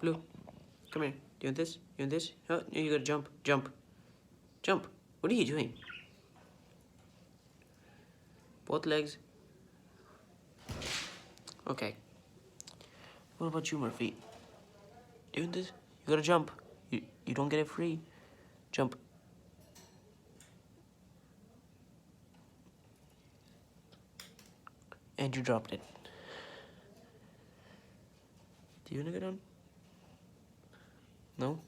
Blue, come here. Do you want this? You want this? Oh, you gotta jump. Jump. Jump. What are you doing? Both legs. Okay. What about you, Murphy? Do you want this? You gotta jump. You don't get it free. Jump. And you dropped it. Do you wanna go down? No?